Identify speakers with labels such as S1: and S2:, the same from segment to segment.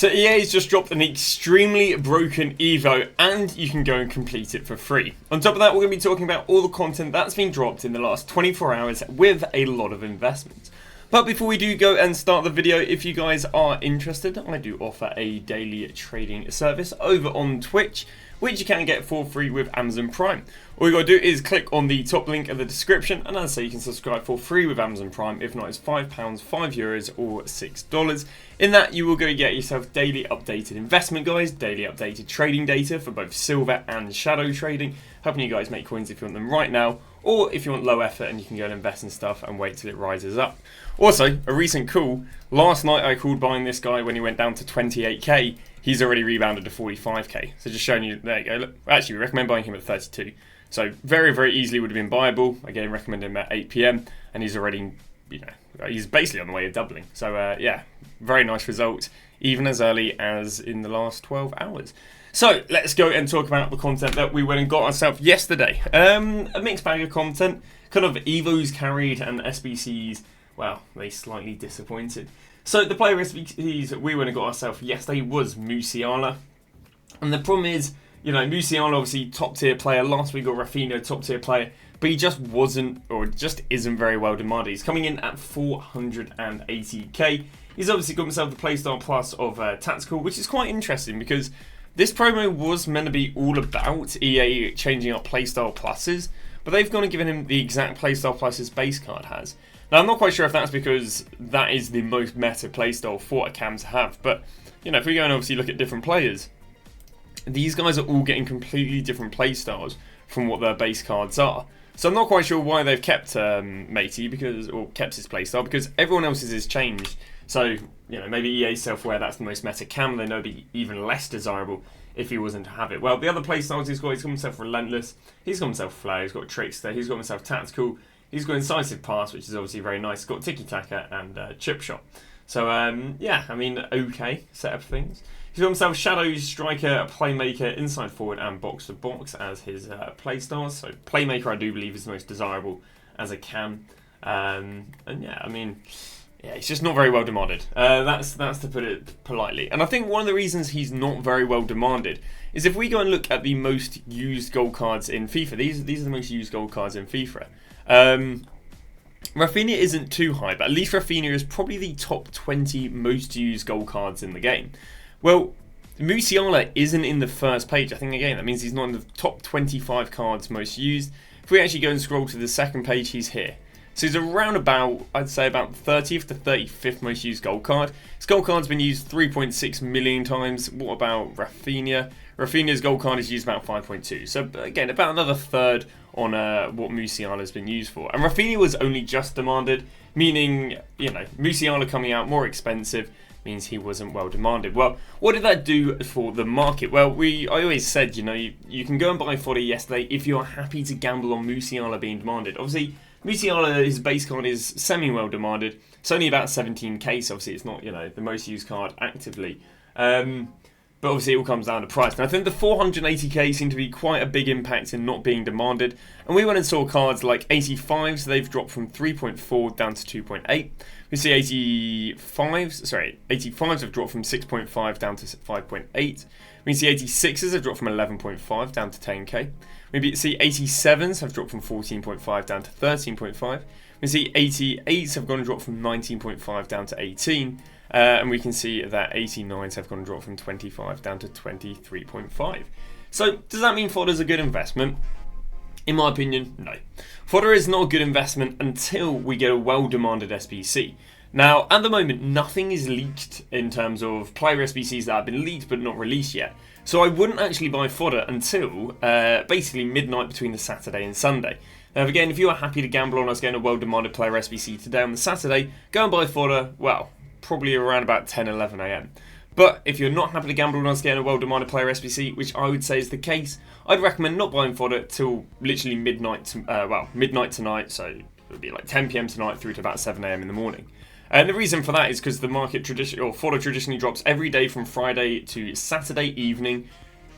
S1: So EA's just dropped an extremely broken EVO and you can go and complete it for free. On top of that, we're going to be talking about all the content that's been dropped in the last 24 hours with a lot of investment. But before we do go and start the video, if you guys are interested, I do offer a daily trading service over on Twitch, which you can get for free with Amazon Prime. All you gotta do is click on the top link in the description, and as I say, you can subscribe for free with Amazon Prime. If not, it's £5, €5, or $6. In that, you will go get yourself daily updated investment guides, daily updated trading data for both silver and shadow trading, helping you guys make coins if you want them right now, or if you want low effort and you can go and invest in stuff and wait till it rises up. Also, a recent call, last night I called buying this guy when he went down to 28k, he's already rebounded to 45k. So just showing you, there you go, look, actually we recommend buying him at 32. So very, very easily would have been buyable. Again, recommend him at 8 PM and he's already, he's basically on the way of doubling. So yeah, very nice result, even as early as in the last 12 hours. So let's go and talk about the content that we went and got ourselves yesterday. A mixed bag of content, kind of EVOs carried and SBCs, well, they slightly disappointed. So the player SBCs we went and got ourselves yesterday was Musiala. And the problem is, Musiala obviously top tier player. Last week got Rafinha, top tier player. But he just wasn't, or just isn't very well demanded. He's coming in at 480k. He's obviously got himself the Playstyle Plus of Tactical, which is quite interesting because this promo was meant to be all about EA changing up Playstyle Pluses, but they've gone and given him the exact Playstyle Plus his base card has. Now, I'm not quite sure if that's because that is the most meta playstyle for a cam to have, but, if we go and obviously look at different players, these guys are all getting completely different playstyles from what their base cards are. So I'm not quite sure why they've kept Matey, or kept his playstyle, because everyone else's is changed. So, maybe EA self-aware that's the most meta cam, they know it'd be even less desirable if he wasn't to have it. Well, the other playstyles he's got himself Relentless, he's got himself FLAIR, he's got Trickster, he's got himself Tactical, he's got Incisive Pass, which is obviously very nice, he's got Tiki Taka and Chip Shot. So, yeah, okay setup things. He's got himself Shadow, Striker, Playmaker, Inside Forward and Box to Box as his playstyles. So Playmaker I do believe is the most desirable as a cam. And yeah, yeah, he's just not very well demanded. That's to put it politely. And I think one of the reasons he's not very well demanded is if we go and look at the most used gold cards in FIFA, these are the most used gold cards in FIFA. Rafinha isn't too high, but at least Rafinha is probably the top 20 most used gold cards in the game. Well, Musiala isn't in the first page. I think, again, that means he's not in the top 25 cards most used. If we actually go and scroll to the second page, he's here. So he's around about, I'd say about 30th to 35th most used gold card. His gold card's been used 3.6 million times. What about Rafinha? Rafinha's gold card is used about 5.2. So again, about another third on what Musiala's been used for. And Rafinha was only just demanded, meaning, Musiala coming out more expensive means he wasn't well demanded. Well, what did that do for the market? Well, I always said, you can go and buy fodder yesterday if you're happy to gamble on Musiala being demanded. Obviously, Musiala, his base card is semi-well demanded. It's only about 17k, so obviously it's not, the most used card actively. But obviously it all comes down to price. And I think the 480k seemed to be quite a big impact in not being demanded. And we went and saw cards like 85s, they've dropped from 3.4 down to 2.8. We see 85s have dropped from 6.5 down to 5.8. We see 86s have dropped from 11.5 down to 10k. We see 87s have dropped from 14.5 down to 13.5. We see 88s have gone and dropped from 19.5 down to 18. And we can see that 89s have gone and dropped from 25 down to 23.5. So does that mean fodder's a good investment? In my opinion, no. Fodder is not a good investment until we get a well-demanded SBC. Now, at the moment, nothing is leaked in terms of player SBCs that have been leaked but not released yet. So I wouldn't actually buy fodder until basically midnight between the Saturday and Sunday. Now, again, if you are happy to gamble on us getting a well-demanded player SBC today on the Saturday, go and buy fodder, well, probably around about 10, 11 AM. But if you're not happy to gamble on us getting a well-demanded player SBC, which I would say is the case, I'd recommend not buying fodder till literally midnight tonight, so it would be like 10 PM tonight through to about 7 AM in the morning. And the reason for that is because the market fodder traditionally drops every day from Friday to Saturday evening.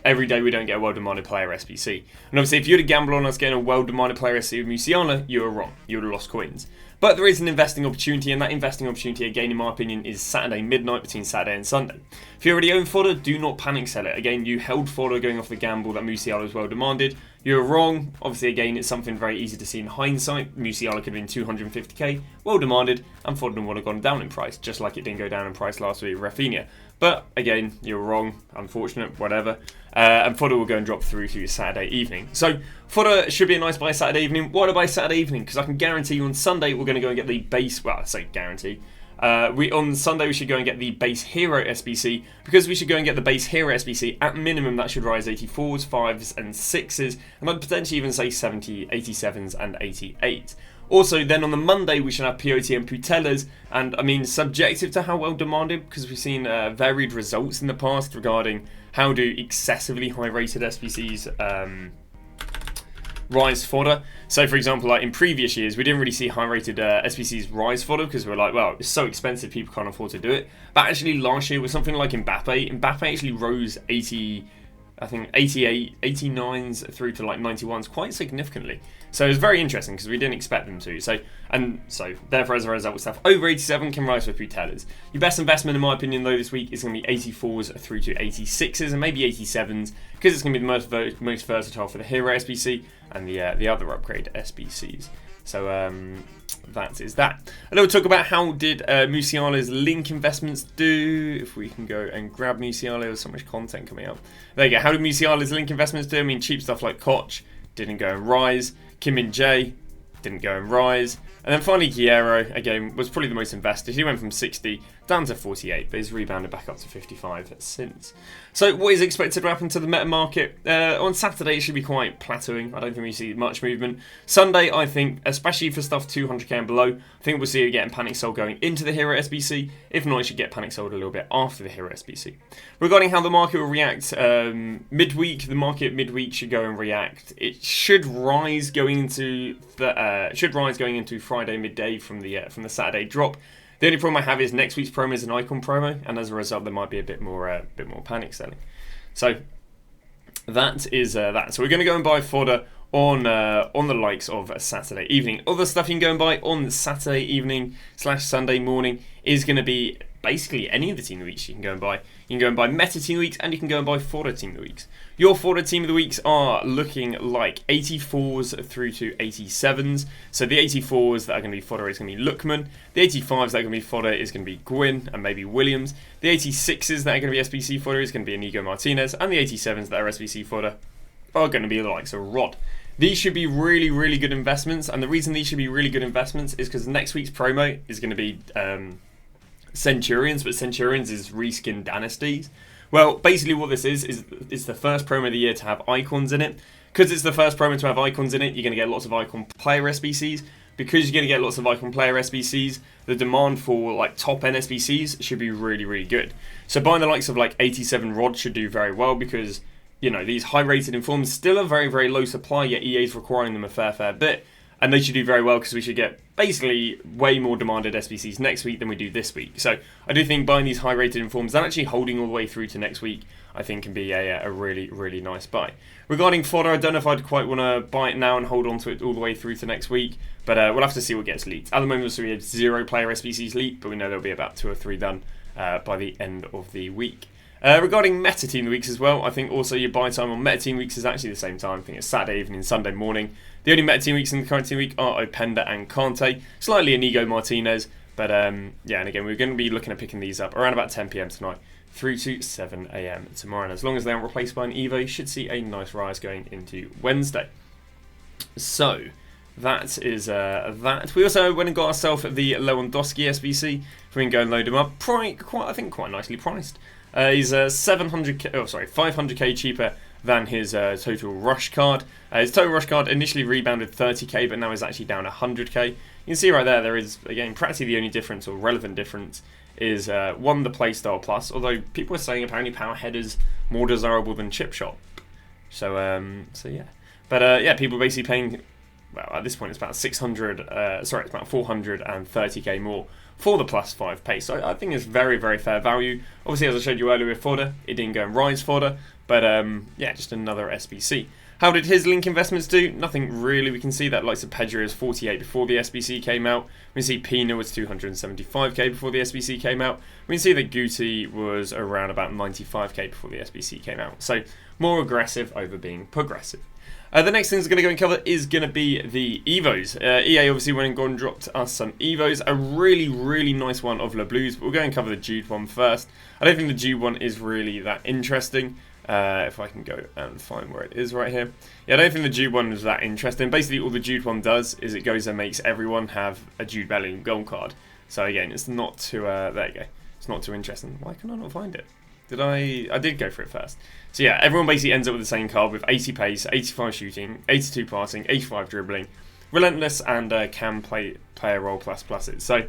S1: Every day we don't get a well-demanded player SBC. And obviously if you were to gamble on us getting a well-demanded player SBC with Musiala, you were wrong. You would have lost coins. But there is an investing opportunity, and that investing opportunity, again, in my opinion, is Saturday midnight between Saturday and Sunday. If you already own fodder, do not panic sell it. Again, you held fodder going off the gamble that Musiala was well demanded. You're wrong. Obviously, again, it's something very easy to see in hindsight. Musiala could have been 250k, well demanded, and fodder would have gone down in price, just like it didn't go down in price last week with Rafinha. But again, you're wrong, unfortunate, whatever. And fodder will go and drop through to Saturday evening. So fodder should be a nice buy Saturday evening. Why do I buy Saturday evening? Because I can guarantee you on Sunday we're going to go and get the base. Well, I say guarantee. On Sunday we should go and get the base hero SBC, because we should go and get the base hero SBC. At minimum that should rise 84s, 5s and 6s, and I'd potentially even say 70, 87s and 88. Also, then on the Monday, we should have POT and Putellas, and I mean, subjective to how well demanded, because we've seen varied results in the past regarding how do excessively high-rated SBCs rise fodder. So, for example, like in previous years, we didn't really see high-rated SBCs rise fodder because we're like, well, it's so expensive, people can't afford to do it. But actually, last year was something like Mbappe. Mbappe actually rose 80. I think 88, 89s through to like 91s quite significantly. So it was very interesting because we didn't expect them to. So therefore, as a result, stuff over 87 can rise for Putellas. Your best investment, in my opinion, though, this week is going to be 84s through to 86s and maybe 87s, because it's going to be the most versatile for the hero SBC and the other upgrade SBCs. So that is that. And we'll talk about how did Musiala's link investments do. If we can go and grab Musiala, there's so much content coming up. There you go. How did Musiala's link investments do? I mean, cheap stuff like Koch didn't go and rise. Kim Min-jae didn't go and rise. And then finally, Guerrero, again, was probably the most invested. He went from 60 down to 48, but he's rebounded back up to 55 since. So what is expected to happen to the meta market? On Saturday, it should be quite plateauing. I don't think we see much movement. Sunday, I think, especially for stuff 200k and below, I think we'll see it getting panic sold going into the hero SBC. If not, it should get panic sold a little bit after the hero SBC. Regarding how the market will react midweek, the market midweek should go and react. It should rise going into Friday midday from the Saturday drop. The only problem I have is next week's promo is an icon promo, and as a result, there might be a bit more panic selling. So that is that. So we're going to go and buy fodder on the likes of Saturday evening. Other stuff you can go and buy on Saturday evening / Sunday morning is going to be basically any of the team of the weeks you can go and buy. You can go and buy meta team of the weeks, and you can go and buy fodder team of the weeks. Your fodder team of the weeks are looking like 84s through to 87s. So the 84s that are going to be fodder is going to be Lookman. The 85s that are going to be fodder is going to be Gwyn and maybe Williams. The 86s that are going to be SBC fodder is going to be Inigo Martinez. And the 87s that are SBC fodder are going to be the likes of Rod. These should be really, really good investments. And the reason these should be really good investments is because next week's promo is going to be Centurions, but Centurions is reskin Dynasties. Well, basically what this is the first promo of the year to have icons in it. Because it's the first promo to have icons in it, you're going to get lots of icon player SBCs. Because you're going to get lots of icon player SBCs, the demand for like top end SBCs should be really, really good. So buying the likes of like 87 Rod should do very well, because you know these high rated informs still a very, very low supply, yet EA's requiring them a fair bit. And they should do very well because we should get basically way more demanded SBCs next week than we do this week. So I do think buying these high-rated informs and actually holding all the way through to next week, I think can be a really, really nice buy. Regarding fodder, I don't know if I'd quite want to buy it now and hold on to it all the way through to next week. But we'll have to see what gets leaked. At the moment, we have 0 player SBCs leaked, but we know there'll be about 2 or 3 done by the end of the week. Regarding meta team weeks as well, I think also your buy time on meta team weeks is actually the same time. I think it's Saturday evening, Sunday morning. The only meta team weeks in the current team week are Openda and Kante, slightly Inigo Martinez, but yeah, and again, we're going to be looking at picking these up around about 10 PM tonight through to 7 AM tomorrow. And as long as they aren't replaced by an EVO, you should see a nice rise going into Wednesday. So that is that. We also went and got ourselves the Lewandowski SBC. We can go and load him up. I think quite nicely priced. He's 500k cheaper than his total rush card. His total rush card initially rebounded 30k, but now is actually down 100k. You can see right there is, again, practically the only difference or relevant difference is one, the playstyle plus, although people are saying apparently power header's more desirable than chip shot. So yeah. But yeah, people are basically paying, well, at this point it's about it's about 430k more for the plus 5 pace. So I think it's very, very fair value. Obviously, as I showed you earlier with fodder, it didn't go and rise fodder, but yeah, just another SBC. How did his link investments do? Nothing really. We can see that likes of Pedro is 48 before the SBC came out. We can see Pina was 275k before the SBC came out. We can see that Guti was around about 95k before the SBC came out. So more aggressive over being progressive. The next thing that's going to go and cover is going to be the EVOs. EA obviously went and gone and dropped us some EVOs. A really, really nice one of Le Blues. But we'll go and cover the Jude one first. I don't think the Jude one is really that interesting. If I can go and find where it is right here. Yeah, I don't think the Jude one is that interesting. Basically, all the Jude one does is it goes and makes everyone have a Jude Bellingham gold card. So again, it's not too, there you go. It's not too interesting. Why can I not find it? I did go for it first. So yeah, everyone basically ends up with the same card with 80 pace, 85 shooting, 82 passing, 85 dribbling, relentless, and can play a role plus it. So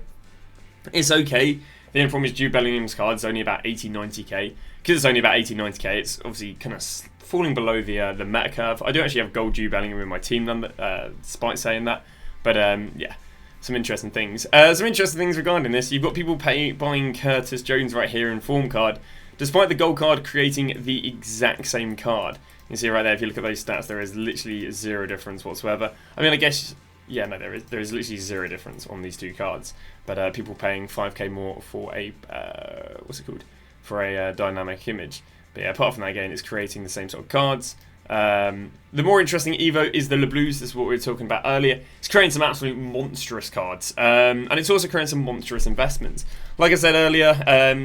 S1: it's okay. The only problem is Jude Bellingham's card is only about 80-90k. Because it's only about 80-90k, it's obviously kind of falling below the meta curve. I do actually have gold Jude Bellingham in my team, despite saying that. But yeah, some interesting things. Some interesting things regarding this. You've got people buying Curtis Jones right here in form card, despite the gold card creating the exact same card. You can see right there, if you look at those stats, there is literally zero difference whatsoever. I mean, I guess, yeah, no, there is literally zero difference on these two cards. But people paying 5k more for a, what's it called? For a dynamic image. But yeah, apart from that, again, it's creating the same sort of cards. The more interesting Evo is the Le Blues. This is what we were talking about earlier. It's creating some absolute monstrous cards. And it's also creating some monstrous investments. Like I said earlier,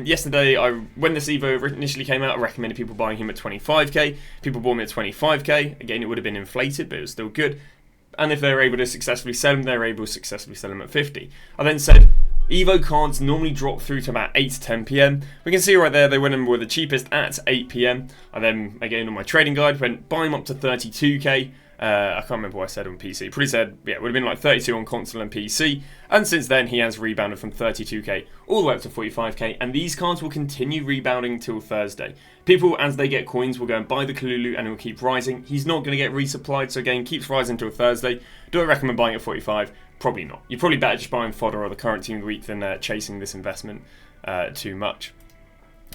S1: yesterday, when this Evo initially came out, I recommended people buying him at 25k. People bought him at 25k. Again, it would have been inflated, but it was still good. And if they're able to successfully sell him, they're able to successfully sell him at 50. I then said, Evo cards normally drop through to about 8 to 10 PM. We can see right there, they went in with the cheapest at 8 PM. I then, again, on my trading guide, went buy them up to 32k. I can't remember what I said on PC. Probably said, yeah, it would have been like 32 on console and PC. And since then, he has rebounded from 32k all the way up to 45k. And these cards will continue rebounding till Thursday. People, as they get coins, will go and buy the Kalulu and it will keep rising. He's not going to get resupplied, so again, keeps rising till Thursday. Do I recommend buying at 45? Probably not. You're probably better just buying fodder or the current team of the week than chasing this investment too much.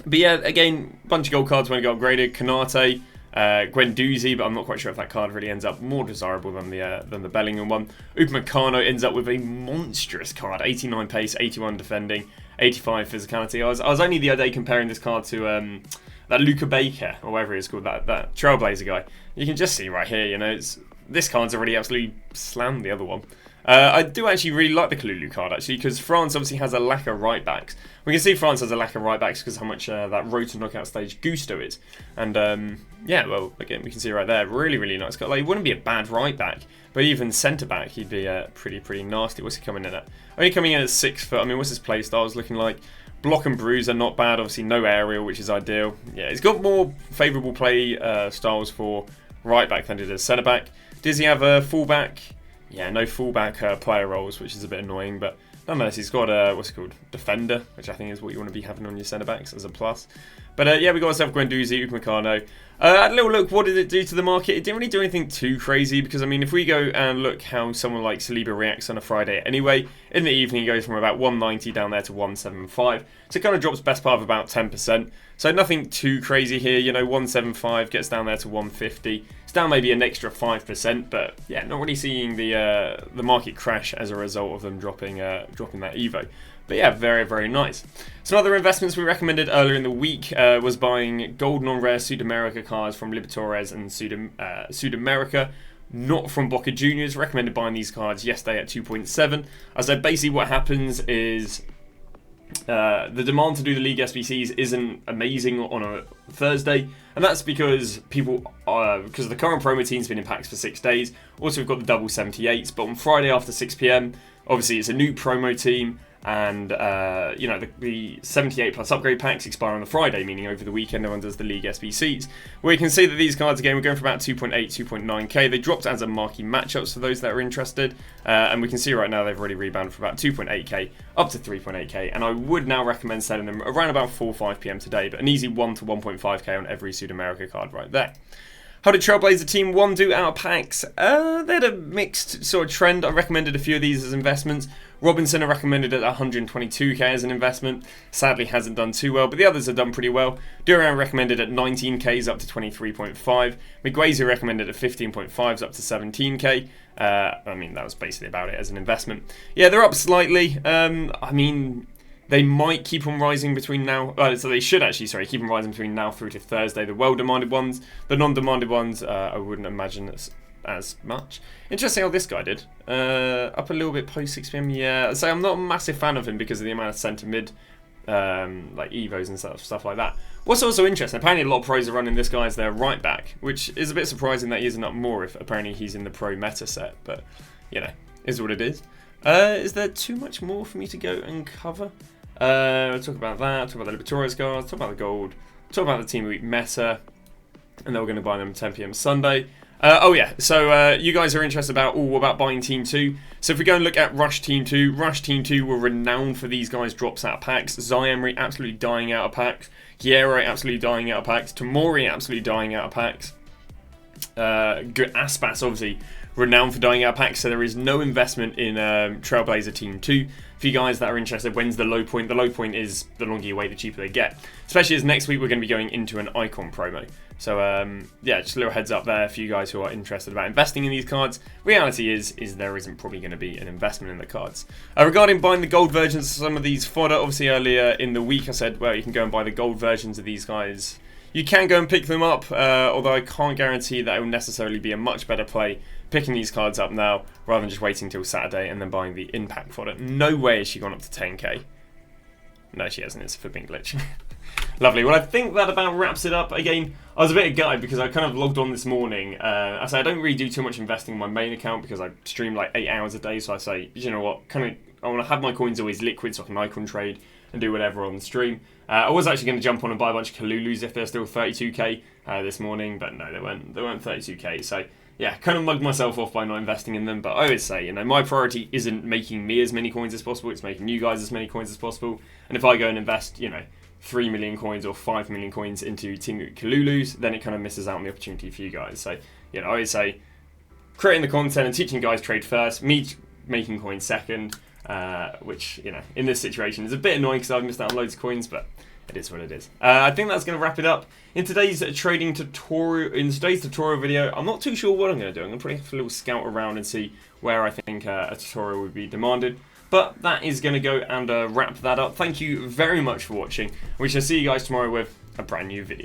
S1: But yeah, again, bunch of gold cards when it got upgraded. Kanate, Guendouzi, but I'm not quite sure if that card really ends up more desirable than the Bellingham one. Upamecano ends up with a monstrous card: 89 pace, 81 defending, 85 physicality. I was only the other day comparing this card to that Luca Baker, or whatever it's called, that Trailblazer guy. You can just see right here, you know, this card's already absolutely slammed the other one. I do actually really like the Kalulu card, actually, because France obviously has a lack of right-backs. We can see France has a lack of right-backs because how much that road to knockout stage Gusto is. And, yeah, well, again, we can see right there, really, really nice card. Like, he wouldn't be a bad right-back, but even centre-back, he'd be pretty nasty. What's he coming in at? Only coming in at 6 foot. I mean, what's his play styles looking like? Block and bruise are not bad. Obviously, no aerial, which is ideal. Yeah, he's got more favourable play styles for right-back than he does centre-back. Does he have a full-back? Yeah, no fullback player roles, which is a bit annoying, but nonetheless, he's got what's it called? Defender, which I think is what you want to be having on your centre backs as a plus. But yeah, we got ourselves Guendouzi, Upamecano. Had a little look, what did it do to the market? It didn't really do anything too crazy, because I mean, if we go and look how someone like Saliba reacts on a Friday anyway, in the evening he goes from about 190 down there to 175, so it kind of drops best part of about 10%. So nothing too crazy here, you know, 175 gets down there to 150. It's down maybe an extra 5%, but yeah, not really seeing the market crash as a result of them dropping that Evo. But yeah, very, very nice. Some other investments we recommended earlier in the week was buying gold non-rare Sudamerica cards from Libertadores and Sudamerica, not from Boca Juniors. Recommended buying these cards yesterday at 2.7. I said basically what happens is the demand to do the League SBCs isn't amazing on a Thursday, and that's because because the current promo team's been in packs for 6 days. Also, we've got the double 78s, but on Friday after 6 PM, obviously it's a new promo team, and you know, the 78 plus upgrade packs expire on the Friday, meaning over the weekend everyone does the League SBCs. Where you can see that these cards again, we're going for about 2.8, 2.9k. They dropped as a marquee matchups for those that are interested, and we can see right now they've already rebounded for about 2.8k up to 3.8k, and I would now recommend selling them around about 4 or 5 PM today, but an easy 1 to 1.5k on every Sudamerica card right there. How did Trailblazer Team 1 do out of packs? They had a mixed sort of trend. I recommended a few of these as investments. Robinson, I recommended at 122k as an investment. Sadly, hasn't done too well, but the others have done pretty well. Duran recommended at 19k's up to 23.5. Miguezu recommended at 15.5's up to 17k. I mean, that was basically about it as an investment. Yeah, they're up slightly. I mean, they might keep on rising between now. So they should actually, keep on rising between now through to Thursday. The well-demanded ones, the non-demanded ones, I wouldn't imagine as much. Interesting how this guy did. Up a little bit post 6 p.m. Yeah, so I'm not a massive fan of him because of the amount of centre mid, like EVOs and stuff like that. What's also interesting, apparently a lot of pros are running this guy as their right back, which is a bit surprising that he isn't up more if apparently he's in the pro meta set, but you know, is what it is. Is there too much more for me to go and cover? We'll talk about that, talk about the Libertadores cards, talk about the gold, talk about the Team Week meta, and then we're going to buy them 10 p.m. Sunday. Oh yeah, so you guys are interested about buying Team 2. So if we go and look at Rush Team 2, Rush Team 2 were renowned for these guys drops out of packs. Emery absolutely dying out of packs. Hierro absolutely dying out of packs. Tomori absolutely dying out of packs. Good Aspas obviously renowned for dying out of packs, so there is no investment in Trailblazer Team 2. For you guys that are interested, when's the low point? The low point is the longer you wait, the cheaper they get. Especially as next week we're going to be going into an Icon promo. So yeah, just a little heads up there for you guys who are interested about investing in these cards. Reality is there isn't probably going to be an investment in the cards. Regarding buying the gold versions of some of these fodder, obviously earlier in the week I said, well, you can go and buy the gold versions of these guys. You can go and pick them up, although I can't guarantee that it will necessarily be a much better play picking these cards up now rather than just waiting till Saturday and then buying the impact fodder. No way has she gone up to 10k. No, she hasn't. It's a flipping glitch. Lovely. Well, I think that about wraps it up. Again, I was a bit gutted because I kind of logged on this morning. I say I don't really do too much investing on my main account because I stream like 8 hours a day. So I say, you know what, I want to have my coins always liquid so I can icon trade and do whatever on the stream. I was actually going to jump on and buy a bunch of Kalulus if they're still 32k this morning, but no, they weren't 32k. So yeah, kind of mugged myself off by not investing in them. But I always say, you know, my priority isn't making me as many coins as possible. It's making you guys as many coins as possible. And if I go and invest, you know, 3 million coins or 5 million coins into Team Kalulus, then it kind of misses out on the opportunity for you guys. So, you know, I always say creating the content and teaching guys trade first, me making coins second, which, you know, in this situation is a bit annoying because I've missed out on loads of coins, but it is what it is. I think that's going to wrap it up. In today's tutorial video, I'm not too sure what I'm going to do. I'm going to probably have a little scout around and see where I think a tutorial would be demanded. But that is going to go and wrap that up. Thank you very much for watching. We shall see you guys tomorrow with a brand new video.